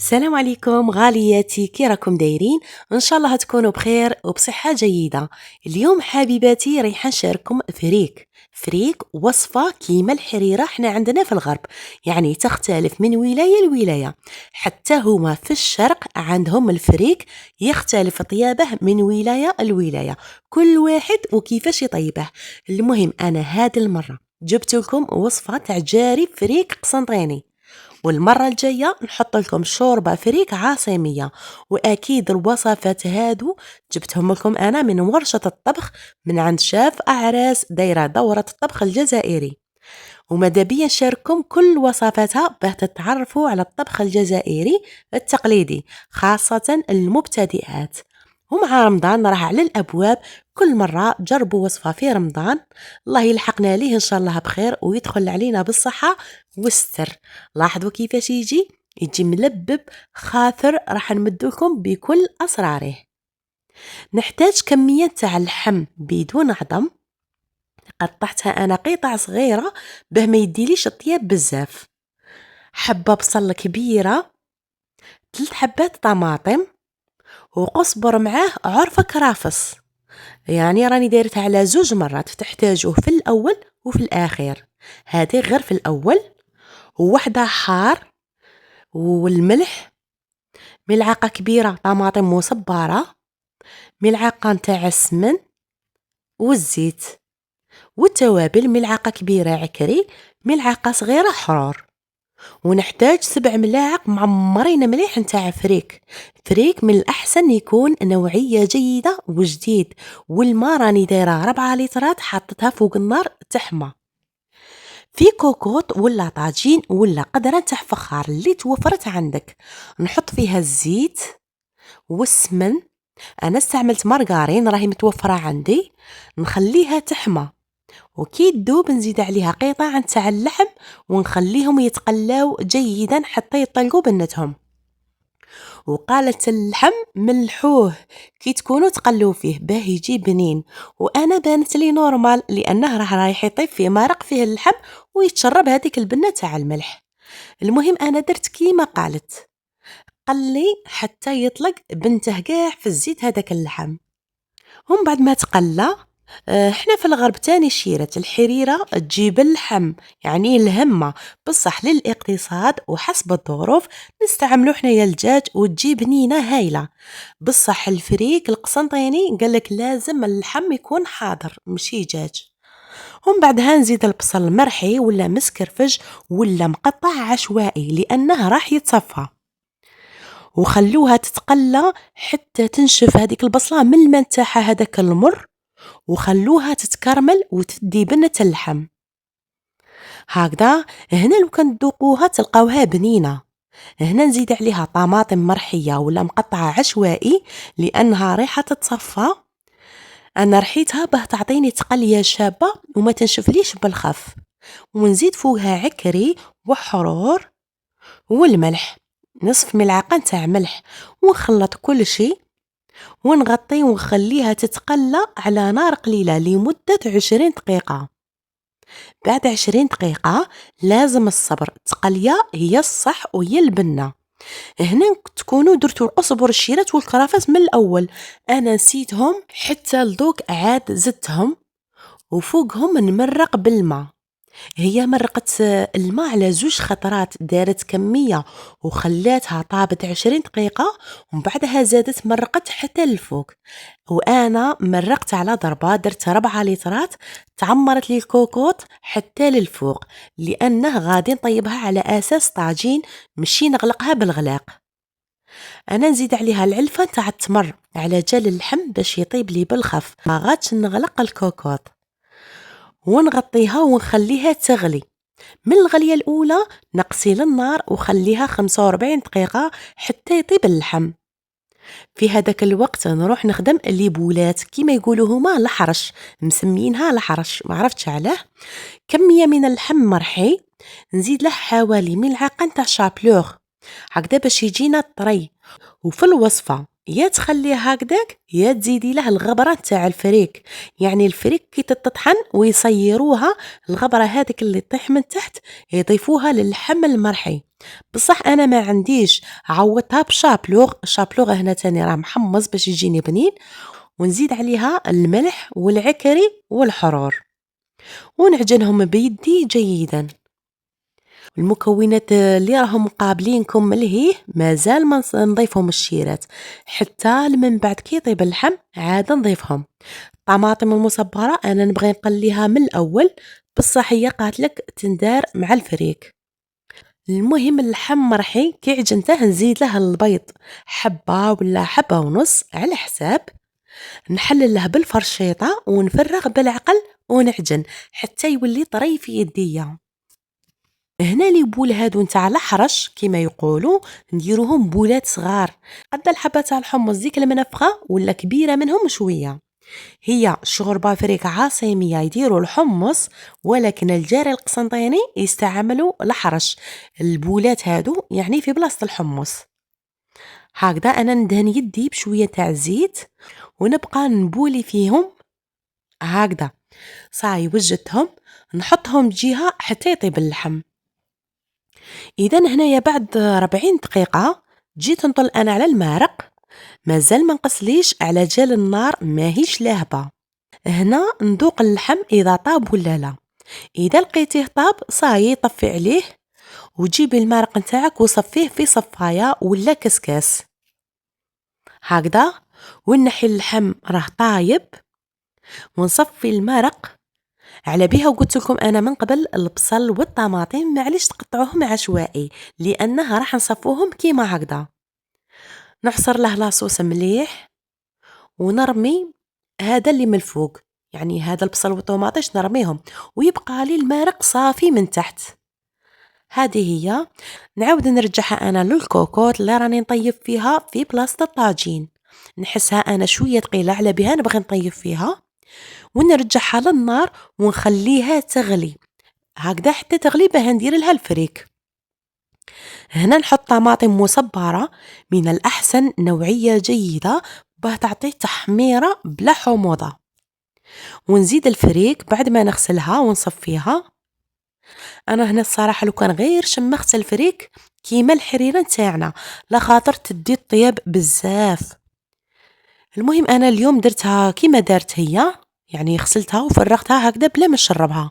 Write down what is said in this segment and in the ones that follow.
السلام عليكم غالياتي، كي راكم دايرين؟ ان شاء الله تكونوا بخير وبصحه جيده. اليوم حبيباتي رايحه نشارككم فريك وصفه كيما الحريره حنا عندنا في الغرب، يعني تختلف من ولايه لولايه. حتى هما في الشرق عندهم الفريك يختلف طيابه من ولايه لولايه، كل واحد وكيفاش يطيبه. المهم انا هذه المره جبت لكم وصفه تاع جاري فريك قسنطيني، والمرة الجاية نحط لكم شوربة فريك عاصمية. وأكيد الوصفات هادو جبتهم لكم أنا من ورشة الطبخ من عند شاف أعراس دايرة دورة الطبخ الجزائري، وماذا بيا نشارككم كل وصفاتها باه تتعرفوا على الطبخ الجزائري التقليدي، خاصة المبتدئات. ومع رمضان راه على الأبواب، كل مرة جربوا وصفة في رمضان، الله يلحقنا ليه إن شاء الله بخير ويدخل علينا بالصحة والستر. لاحظوا كيفاش يجي ملبب خاثر، راح نمدلكم بكل أسراره. نحتاج كمية تاع اللحم بدون عظم، قطعتها أنا قطع صغيرة باه ما يديليش الطياب بزاف. حبة بصل كبيرة، 3 حبات طماطم، وقصبر معاه عرفة كرافس، يعني راني دايرتها على 2 مرات، تحتاجوه في الأول وفي الآخر. هذه غير في الأول. ووحدة حار، والملح، ملعقة كبيرة طماطم مصبرة، ملعقة نتاع السمن والزيت، والتوابل ملعقة كبيرة عكري، ملعقة صغيرة حرور. ونحتاج 7 ملاعق معمرين مليح نتاع فريك من الأحسن يكون نوعية جيدة وجديد. والماء راني دايرة 4 لترات حطتها فوق النار تحمى. في كوكوط ولا طاجين ولا قدرة تاع فخار اللي توفرت عندك، نحط فيها الزيت والسمن. أنا استعملت مارغارين راهي متوفرة عندي، نخليها تحمى، وكي تذوب نزيد عليها قطع تاع اللحم ونخليهم يتقلاو جيدا حتى يطلقوا بنتهم. وقالة اللحم ملحوه كي تكونوا تقلوا فيه باه يجي بنين، وانا بانت لي نورمال لانه رايح يطيب في مرق فيه اللحم ويتشرب هذيك البنه تاع الملح. المهم انا درت كيما قالت، قلي حتى يطلق بنته كاع في الزيت هذاك اللحم. هم بعد ما تقلى، احنا في الغرب تاني شيرة الحريرة تجيب اللحم، يعني الهمة، بصح للاقتصاد وحسب الظروف نستعملو حنايا الدجاج وتجي بنينة هايلة. بصح الفريك القسنطيني قالك لازم اللحم يكون حاضر ماشي دجاج. ومن بعدها نزيد البصل مرحي ولا مسكرفج ولا مقطع عشوائي لانه راح يتصفى، وخلوها تتقلى حتى تنشف هذيك البصلة من الماء تاعها هذاك المر، وخلوها تتكرمل وتدي بنة اللحم هكذا. هنا لو كان تذوقوها تلقاوها بنينة. هنا نزيد عليها طماطم مرحية ولا مقطعة عشوائي لأنها ريحة تتصفى، أنا رحيتها باه تعطيني تقلية شابة وما تنشفليش بالخف. ونزيد فوقها عكري وحرور والملح، نصف ملعقة تاع ملح، ونخلط كل شيء ونغطي ونخليها تتقلى على نار قليلة لمدة 20 دقيقة. بعد 20 دقيقة لازم الصبر، تقلية هي الصح وهي البنة. هنا تكونوا درتوا القصب والشيرات والكرافس من الأول، أنا نسيتهم حتى لدوك عاد زدتهم، وفوقهم نمرق بالماء. هي مرقت الماء على 2 خطرات، دارت كمية وخلاتها طابت 20 دقيقة، ومن بعدها زادت مرقت حتى للفوق. وانا مرقت على ضربة، درت 4 لترات، تعمرت لي الكوكوط حتى للفوق لانه غادي نطيبها على اساس طاجين مشي نغلقها بالغلاق. انا نزيد عليها العلفة تاع التمر على جال اللحم باش يطيب لي بالخف، ما غادش نغلق الكوكوط، ونغطيها ونخليها تغلي. من الغلية الأولى نقصي للنار وخليها 45 دقيقة حتى يطيب اللحم. في هذاك الوقت نروح نخدم اللي بولات كيما يقولوا هما الحرش، مسمينها الحرش ما عرفتش علاه. كمية من اللحم مرحي، نزيد له حوالي ملعقة نتاع شابلوغ هكذا باش يجينا طري. وفي الوصفة يا تخليه هكذاك يا تزيدي له الغبرة تاع الفريك، يعني الفريك كي تطحن ويصيروها الغبرة هذيك اللي تطيح من تحت يضيفوها للحم المرحي، بصح انا ما عنديش، عوضتها بشابلوغ. الشابلوغ هنا تاني راه محمص باش يجيني بنين، ونزيد عليها الملح والعكري والحرور ونعجنهم بيدي جيدا. المكونات اللي راهم مقابلينكم ملهيه مازال ما نضيفهم الشيرات، حتى من بعد كي يطيب اللحم عاد نضيفهم. الطماطم المصبرة انا نبغي نقليها من الاول، بصح هي قالتلك تندار مع الفريك. المهم اللحم مرحي كي عجنته نزيد له البيض، حبة ولا حبة ونص على حساب، نحلله بالفرشيطة ونفرغ بالعقل ونعجن حتى يولي طري في يديا. هنا لي بول هادو نتاع الحرش كيما يقولوا نديروهم بولات صغار قد الحبة تاع الحمص ديك المنفخة ولا كبيرة منهم شوية. هي شوربة فريك عاصمية يديروا الحمص، ولكن الجاري القسنطيني يستعملوا الحرش، البولات هادو يعني في بلاصة الحمص. هكذا انا ندهن يدي بشوية تاع زيت ونبقى نبولي فيهم هكذا. صاي وجدتهم نحطهم جهة حتى يطيب اللحم. اذا هنايا بعد 40 دقيقة جيت نطل انا على المارق، مازال ما نقصليش على جال النار ماهيش لاهبة. هنا نذوق اللحم اذا طاب ولا لا، اذا لقيتيه طاب صاي طفي عليه وجيبي المارق نتاعك وصفيه في صفاية ولا كسكاس هكذا، ونحي اللحم راه طايب ونصفي المرق على بها. وقلت لكم انا من قبل البصل والطماطم معليش تقطعوهم عشوائي لانها راح نصفوهم كيما هكذا. نعصر له لاصوص مليح ونرمي هذا اللي من الفوق، يعني هذا البصل والطماطيش نرميهم ويبقى لي المرق صافي من تحت. هذه هي. نعاود نرجعها انا للكوكوط اللي راني نطيب فيها في بلاصة الطاجين، نحسها انا شوية ثقيلة على بها نبغي نطيب فيها، ونرجعها للنار ونخليها تغلي هكذا حتى تغلي باه ندير لها الفريك. هنا نحط طماطم مصبرة من الأحسن نوعية جيدة باه تعطي تحميرة بلا حموضة، ونزيد الفريك بعد ما نغسلها ونصفيها. انا هنا الصراحة لو كان غير شمخت الفريك كيما الحريرة نتاعنا لخاطر تدي الطياب بزاف. المهم انا اليوم درتها كيما دارت هي، يعني غسلتها وفرغتها هكذا بلا ما نشربها.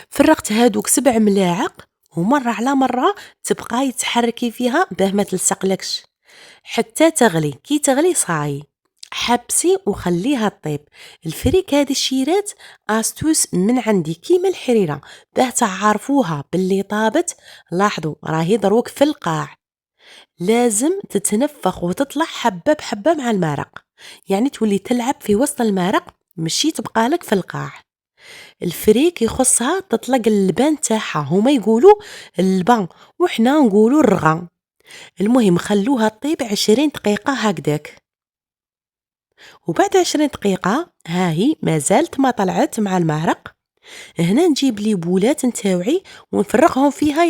فرغت هادوك 7 ملاعق ومرة على مرة تبقاي تحركي فيها باه ما تلصقلكش حتى تغلي. كي تغلي صاي حبسي وخليها طيب. الفريك هذه الشيرات استوس من عندي كيما الحريرة باه تعرفوها باللي طابت. لاحظوا راهي دروك في القاع، لازم تتنفخ وتطلع حبة بحبة مع المرق، يعني تولي تلعب في وسط المرق مشي تبقى لك في القاع. الفريك يخصها تطلق اللبان تاعها، هما يقولوا اللبان وحنا نقولوا الرغا. المهم خلوها طيب 20 دقيقة هكذاك. وبعد 20 دقيقة هاهي ما زالت ما طلعت مع المعرق. هنا نجيب لي بولات نتاوعي ونفرغهم فيها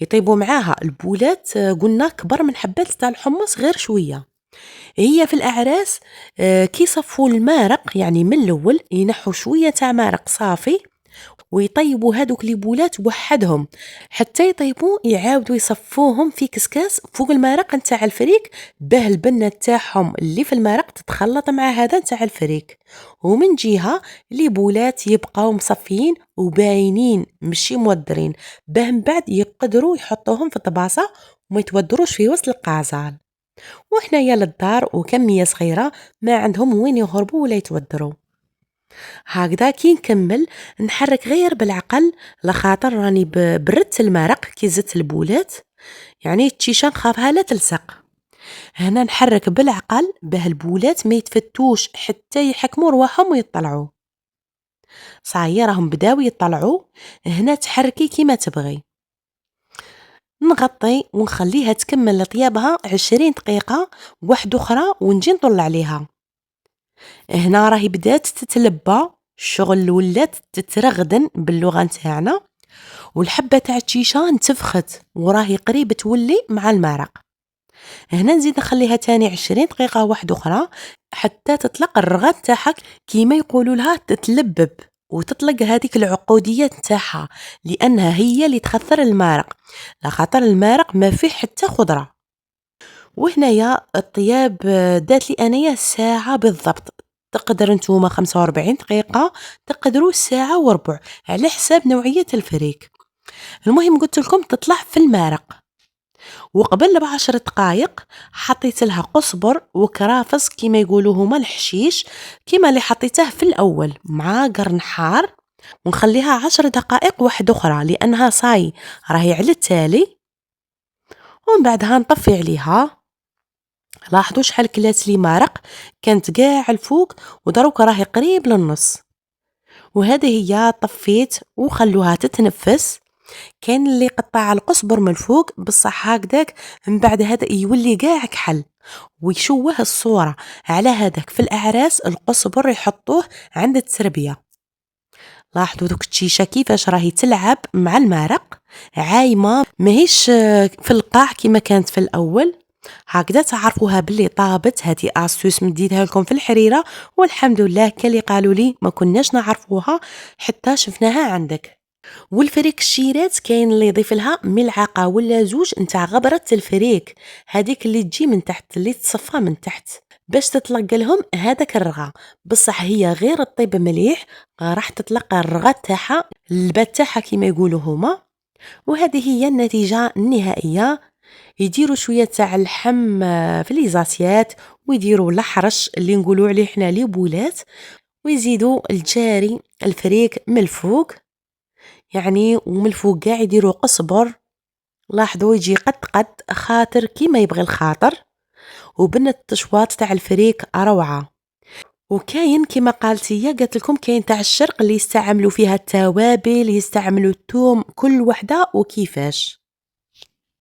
يطيبوا معاها. البولات قلنا كبر من حبات تاع الحمص غير شوية. هي في الأعراس كي صفوا المارق يعني من الأول ينحوا شوية تاع مارق صافي ويطيبوا هادوك لي بولات وحدهم حتى يطيبوا، يعاودوا يصفوهم في كسكاس فوق المارق نتاع الفريك باه البنة تاعهم اللي في المارق تتخلط مع هذا نتاع الفريك. ومن جهة لي بولات يبقاو مصفيين وباينين مشي مودرين باه من بعد يقدروا يحطوهم في الطباسة وما يتودروش في وسط القازال. وحنايا للدار وكمية صغيرة ما عندهم وين يهربوا ولا يتودروا. هكذا كي نكمل نحرك غير بالعقل لخاطر راني بردت المرق كي زدت البولات، يعني التشيشة نخافها لا تلصق. هنا نحرك بالعقل باه البولات ما يتفتوش حتى يحكموا رواحهم ويطلعوا. صايي راهم بداو يطلعوا. هنا تحركي كيما تبغي. نغطي ونخليها تكمل طيابها 20 دقيقة واحدة أخرى ونجي نطل عليها. هنا راهي بدات تتلبى، الشغل ولات تترغدن باللغة نتاعنا، والحبة تاع التشيشة انتفخت وراهي قريب تولي مع المرق. هنا نزيد نخليها تاني 20 دقيقة واحدة أخرى حتى تطلق الرغد تاعها كيما يقولوا لها تتلبب. وتطلق هذيك العقودية نتاعها، لأنها هي اللي تخثر المارق، لخاطر المارق ما فيه حتى خضرة. وهنايا الطياب دات لي أنايا ساعة بالضبط، تقدر نتوما 45 دقيقة، تقدروا ساعة وربع على حساب نوعية الفريك. المهم قلت لكم تطلع في المارق، وقبل ب10 دقايق حطيت لها قزبر وكرافس كيما يقولوا هما الحشيش، كيما اللي حطيته في الأول مع قرن حار، ونخليها 10 دقائق واحدة أخرى لأنها صاي راهي على التالي. ومن بعدها نطفي عليها. لاحظوا شحال كلات لي مارق، كانت قاع الفوق ودروك راهي قريب للنص. وهذه هي طفيت وخلوها تتنفس. كاين اللي قطع القزبر من الفوق بصح هكذاك من بعد هذا يولي قاع كحل ويشوه الصورة. على هذاك في الأعراس القزبر يحطوه عند التربية. لاحظوا دوك التشيشة كيفاش راهي تلعب مع المارق، عايمة ماهيش في القاع كما كانت في الأول. هكذا تعرفوها باللي طابت. هذه أستوس مديتها لكم في الحريرة، والحمد لله كاللي قالوا لي ما كناش نعرفوها حتى شفناها عندك. والفريك الشيرات كاين اللي يضيف لها ملعقة ولا زوج نتاع غبرة الفريك، هذيك اللي تجي من تحت اللي تصفى من تحت باش تطلق لهم هذاك الرغا. بصح هي غير الطيب مليح، راح تطلق الرغا تاعها البات تاعها كيما يقولوا هما. وهذه هي النتيجة النهائية. يديروا شوية تاع اللحم في ليزاسيات، ويديروا الحرش اللي نقولوا عليه حنا لي بولات، ويزيدوا الجاري الفريك من الفوق يعني، ومن الفوق كاع يديروا قزبر. لاحظوا يجي قد خاطر كيما يبغي الخاطر. وبنة التشواط تاع الفريك روعة. وكاين كيما قالت هي قالت لكم كاين تاع الشرق اللي يستعملوا فيها التوابل، يستعملوا الثوم، كل وحده وكيفاش.